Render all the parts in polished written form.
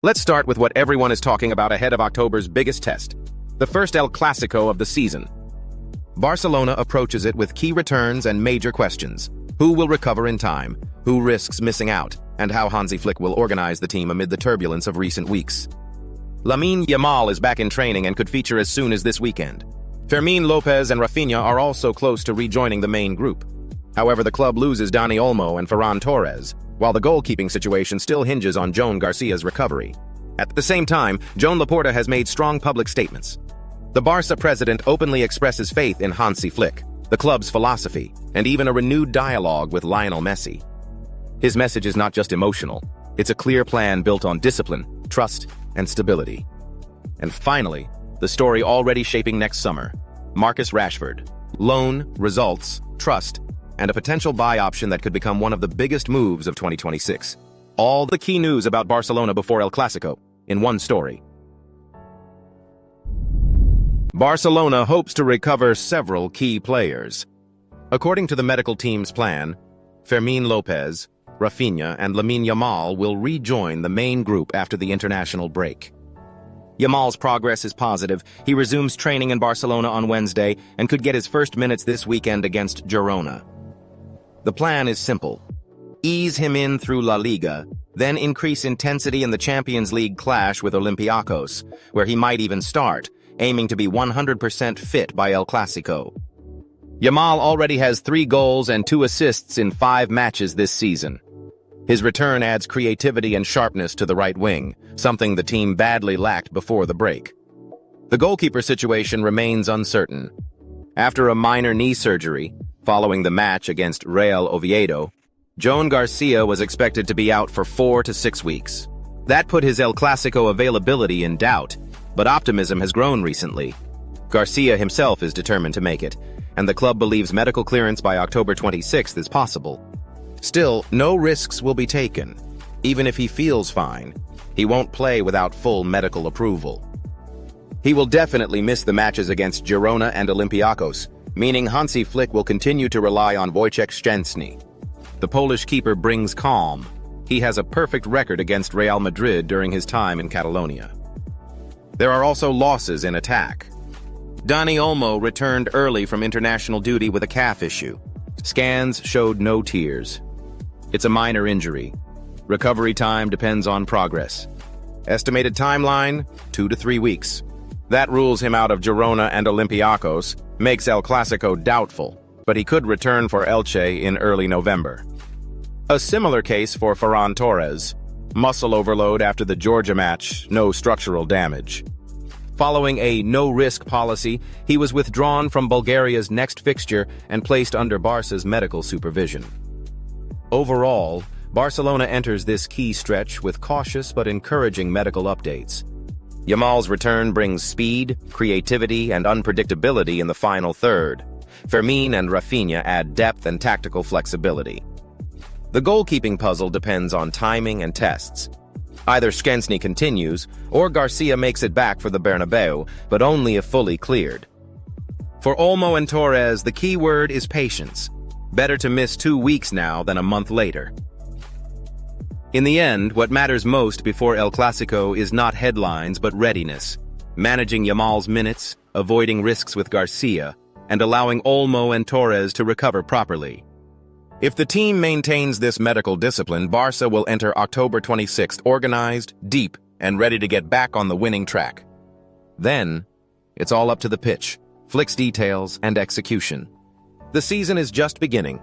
Let's start with what everyone is talking about ahead of October's biggest test, the first El Clásico of the season. Barcelona approaches it with key returns and major questions. Who will recover in time? Who risks missing out? And how Hansi Flick will organize the team amid the turbulence of recent weeks. Lamine Yamal is back in training and could feature as soon as this weekend. Fermín López and Raphinha are also close to rejoining the main group. However, the club loses Dani Olmo and Ferran Torres, while the goalkeeping situation still hinges on Joan Garcia's recovery. At the same time, Joan Laporta has made strong public statements. The Barça president openly expresses faith in Hansi Flick, the club's philosophy, and even a renewed dialogue with Lionel Messi. His message is not just emotional, it's a clear plan built on discipline, trust, and stability. And finally, the story already shaping next summer. Marcus Rashford. Loan, results, trust, and a potential buy option that could become one of the biggest moves of 2026. All the key news about Barcelona before El Clásico, in one story. Barcelona hopes to recover several key players. According to the medical team's plan, Fermín López, Raphinha, and Lamine Yamal will rejoin the main group after the international break. Yamal's progress is positive. He resumes training in Barcelona on Wednesday and could get his first minutes this weekend against Girona. The plan is simple. Ease him in through La Liga, then increase intensity in the Champions League clash with Olympiacos, where he might even start, aiming to be 100% fit by El Clásico. Yamal already has 3 goals and 2 assists in 5 matches this season. His return adds creativity and sharpness to the right wing, something the team badly lacked before the break. The goalkeeper situation remains uncertain. After a minor knee surgery, following the match against Real Oviedo, Joan Garcia was expected to be out for 4 to 6 weeks. That put his El Clásico availability in doubt, but optimism has grown recently. Garcia himself is determined to make it, and the club believes medical clearance by October 26th is possible. Still, no risks will be taken. Even if he feels fine, he won't play without full medical approval. He will definitely miss the matches against Girona and Olympiacos, meaning Hansi Flick will continue to rely on Wojciech Szczęsny. The Polish keeper brings calm. He has a perfect record against Real Madrid during his time in Catalonia. There are also losses in attack. Dani Olmo returned early from international duty with a calf issue. Scans showed no tears. It's a minor injury. Recovery time depends on progress. Estimated timeline, 2 to 3 weeks. That rules him out of Girona and Olympiacos, makes El Clásico doubtful, but he could return for Elche in early November. A similar case for Ferran Torres. Muscle overload after the Georgia match, no structural damage. Following a no-risk policy, he was withdrawn from Bulgaria's next fixture and placed under Barça's medical supervision. Overall, Barcelona enters this key stretch with cautious but encouraging medical updates. Yamal's return brings speed, creativity, and unpredictability in the final third. Fermín and Raphinha add depth and tactical flexibility. The goalkeeping puzzle depends on timing and tests. Either Szczęsny continues, or Garcia makes it back for the Bernabeu, but only if fully cleared. For Olmo and Torres, the key word is patience. Better to miss 2 weeks now than a month later. In the end, what matters most before El Clásico is not headlines but readiness, managing Yamal's minutes, avoiding risks with Garcia, and allowing Olmo and Torres to recover properly. If the team maintains this medical discipline, Barça will enter October 26th organized, deep, and ready to get back on the winning track. Then, it's all up to the pitch, Flick's details, and execution. The season is just beginning.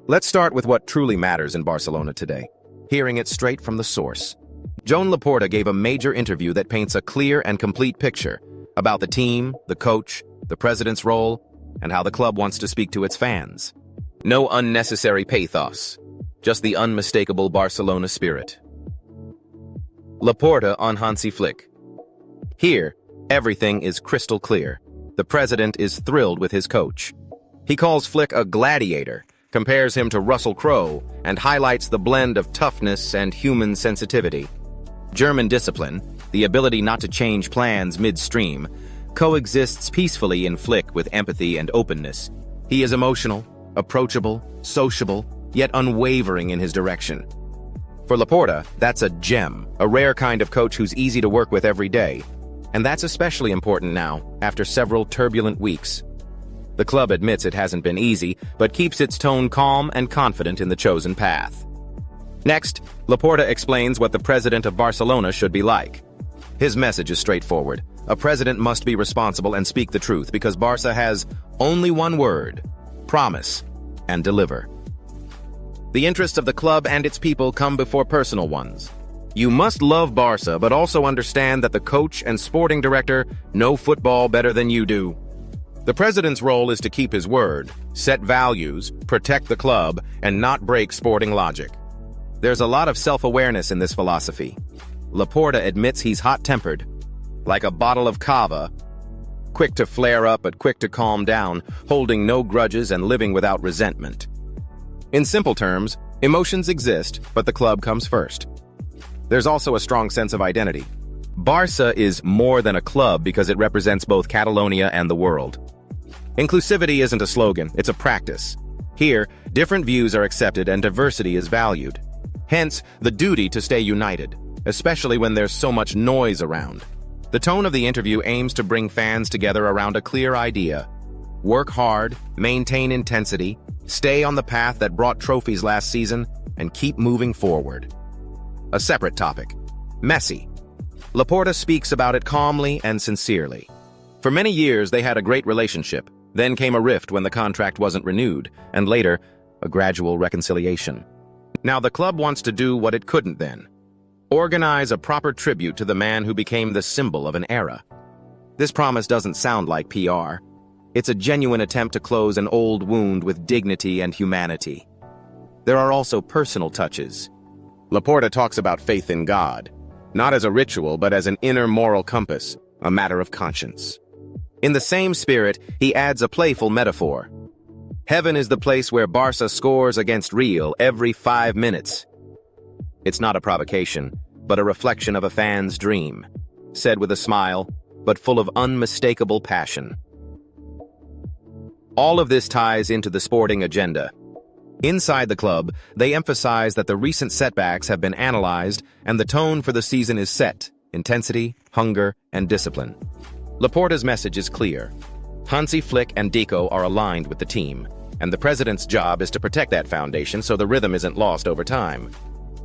Let's start with what truly matters in Barcelona today, hearing it straight from the source. Joan Laporta gave a major interview that paints a clear and complete picture about the team, the coach, the president's role, and how the club wants to speak to its fans. No unnecessary pathos, just the unmistakable Barcelona spirit. Laporta on Hansi Flick. Here, everything is crystal clear. The president is thrilled with his coach. He calls Flick a gladiator, compares him to Russell Crowe, and highlights the blend of toughness and human sensitivity. German discipline, the ability not to change plans midstream, coexists peacefully in Flick with empathy and openness. He is emotional, approachable, sociable, yet unwavering in his direction. For Laporta, that's a gem, a rare kind of coach who's easy to work with every day. And that's especially important now, after several turbulent weeks. The club admits it hasn't been easy, but keeps its tone calm and confident in the chosen path. Next, Laporta explains what the president of Barcelona should be like. His message is straightforward. A president must be responsible and speak the truth because Barça has only one word: promise and deliver. The interests of the club and its people come before personal ones. You must love Barça, but also understand that the coach and sporting director know football better than you do. The president's role is to keep his word, set values, protect the club, and not break sporting logic. There's a lot of self-awareness in this philosophy. Laporta admits he's hot-tempered, like a bottle of cava, quick to flare up but quick to calm down, holding no grudges and living without resentment. In simple terms, emotions exist, but the club comes first. There's also a strong sense of identity. Barça is more than a club because it represents both Catalonia and the world. Inclusivity isn't a slogan, it's a practice. Here, different views are accepted and diversity is valued. Hence, the duty to stay united, especially when there's so much noise around. The tone of the interview aims to bring fans together around a clear idea. Work hard, maintain intensity, stay on the path that brought trophies last season, and keep moving forward. A separate topic: Messi. Laporta speaks about it calmly and sincerely. For many years, they had a great relationship. Then came a rift when the contract wasn't renewed, and later, a gradual reconciliation. Now the club wants to do what it couldn't then: organize a proper tribute to the man who became the symbol of an era. This promise doesn't sound like PR. It's a genuine attempt to close an old wound with dignity and humanity. There are also personal touches. Laporta talks about faith in God, not as a ritual but as an inner moral compass, a matter of conscience. In the same spirit, he adds a playful metaphor. Heaven is the place where Barça scores against Real every 5 minutes. It's not a provocation, but a reflection of a fan's dream, said with a smile, but full of unmistakable passion. All of this ties into the sporting agenda. Inside the club, they emphasize that the recent setbacks have been analyzed and the tone for the season is set: intensity, hunger, and discipline. Laporta's message is clear. Hansi Flick and Deco are aligned with the team, and the president's job is to protect that foundation so the rhythm isn't lost over time.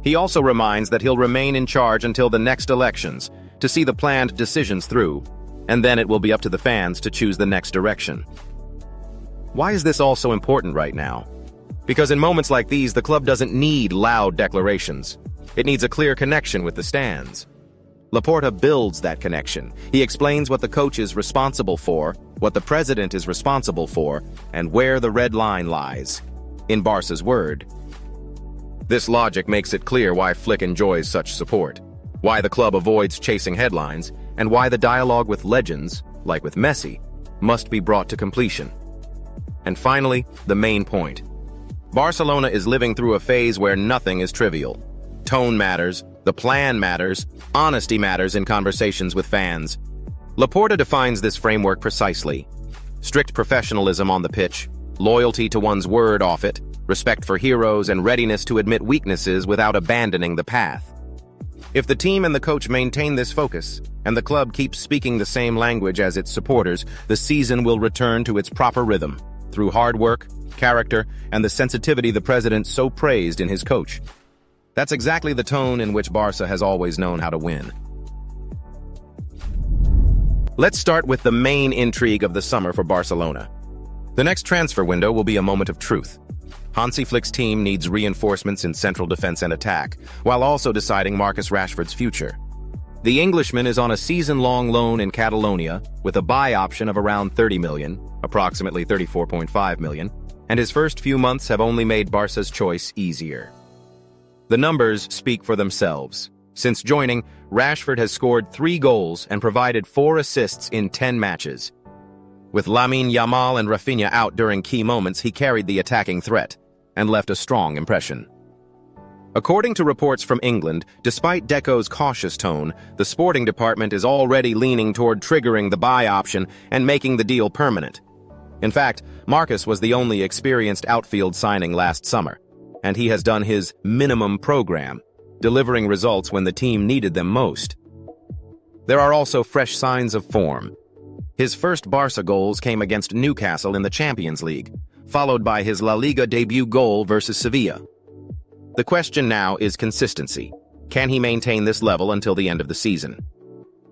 He also reminds that he'll remain in charge until the next elections to see the planned decisions through, and then it will be up to the fans to choose the next direction. Why is this all so important right now? Because in moments like these, the club doesn't need loud declarations. It needs a clear connection with the stands. Laporta builds that connection. He explains what the coach is responsible for, what the president is responsible for, and where the red line lies. In Barca's word. This logic makes it clear why Flick enjoys such support, why the club avoids chasing headlines, and why the dialogue with legends, like with Messi, must be brought to completion. And finally, the main point. Barcelona is living through a phase where nothing is trivial. Tone matters, the plan matters, honesty matters in conversations with fans. Laporta defines this framework precisely. Strict professionalism on the pitch, loyalty to one's word off it, respect for heroes, and readiness to admit weaknesses without abandoning the path. If the team and the coach maintain this focus, and the club keeps speaking the same language as its supporters, the season will return to its proper rhythm, through hard work, character, and the sensitivity the president so praised in his coach. That's exactly the tone in which Barça has always known how to win. Let's start with the main intrigue of the summer for Barcelona. The next transfer window will be a moment of truth. Hansi Flick's team needs reinforcements in central defense and attack, while also deciding Marcus Rashford's future. The Englishman is on a season-long loan in Catalonia with a buy option of around 30 million, approximately 34.5 million, and his first few months have only made Barca's choice easier. The numbers speak for themselves. Since joining, Rashford has scored 3 goals and provided 4 assists in 10 matches. With Lamine Yamal and Raphinha out during key moments, he carried the attacking threat and left a strong impression. According to reports from England, despite Deco's cautious tone, the sporting department is already leaning toward triggering the buy option and making the deal permanent. In fact, Marcus was the only experienced outfield signing last summer, and he has done his minimum program, delivering results when the team needed them most. There are also fresh signs of form. His first Barça goals came against Newcastle in the Champions League, followed by his La Liga debut goal versus Sevilla. The question now is consistency. Can he maintain this level until the end of the season?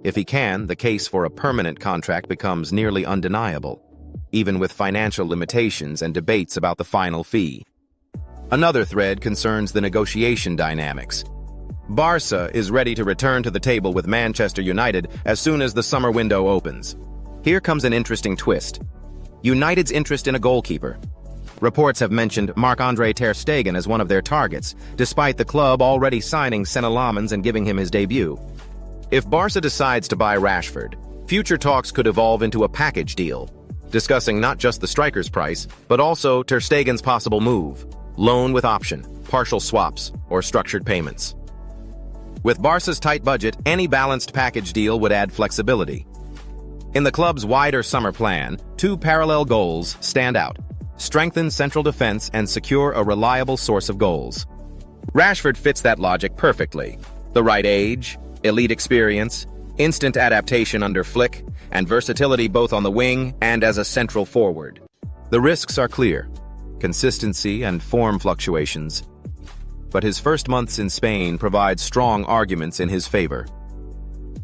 If he can, the case for a permanent contract becomes nearly undeniable, even with financial limitations and debates about the final fee. Another thread concerns the negotiation dynamics. Barça is ready to return to the table with Manchester United as soon as the summer window opens. Here comes an interesting twist. United's interest in a goalkeeper. Reports have mentioned Marc-Andre ter Stegen as one of their targets, despite the club already signing Senna Lamens and giving him his debut. If Barça decides to buy Rashford, future talks could evolve into a package deal, discussing not just the striker's price, but also ter Stegen's possible move, loan with option, partial swaps, or structured payments. With Barca's tight budget, any balanced package deal would add flexibility. In the club's wider summer plan, two parallel goals stand out: strengthen central defense and secure a reliable source of goals. Rashford fits that logic perfectly. The right age, elite experience, instant adaptation under Flick, and versatility both on the wing and as a central forward. The risks are clear: consistency and form fluctuations. But his first months in Spain provide strong arguments in his favor.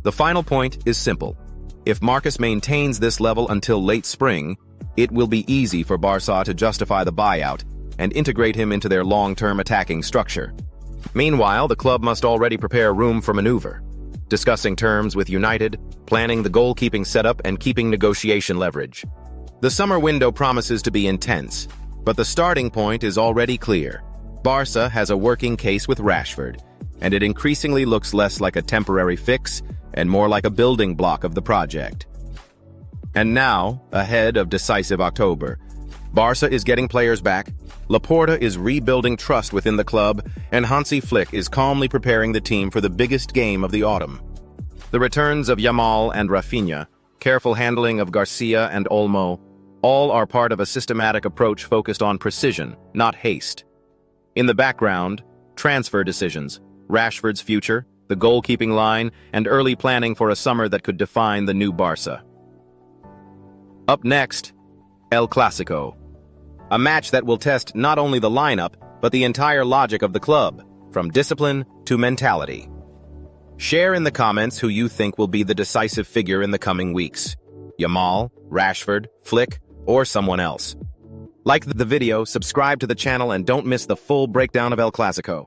The final point is simple. If Marcus maintains this level until late spring, it will be easy for Barça to justify the buyout and integrate him into their long-term attacking structure. Meanwhile, the club must already prepare room for maneuver, discussing terms with United, planning the goalkeeping setup, and keeping negotiation leverage. The summer window promises to be intense, but the starting point is already clear. Barça has a working case with Rashford, and it increasingly looks less like a temporary fix and more like a building block of the project. And now, ahead of decisive October, Barça is getting players back, Laporta is rebuilding trust within the club, and Hansi Flick is calmly preparing the team for the biggest game of the autumn. The returns of Yamal and Raphinha, careful handling of Garcia and Olmo, all are part of a systematic approach focused on precision, not haste. In the background, transfer decisions, Rashford's future, the goalkeeping line, and early planning for a summer that could define the new Barça. Up next, El Clásico, a match that will test not only the lineup, but the entire logic of the club, from discipline to mentality. Share in the comments who you think will be the decisive figure in the coming weeks: Yamal, Rashford, Flick, or someone else. Like the video, subscribe to the channel, and don't miss the full breakdown of El Clásico.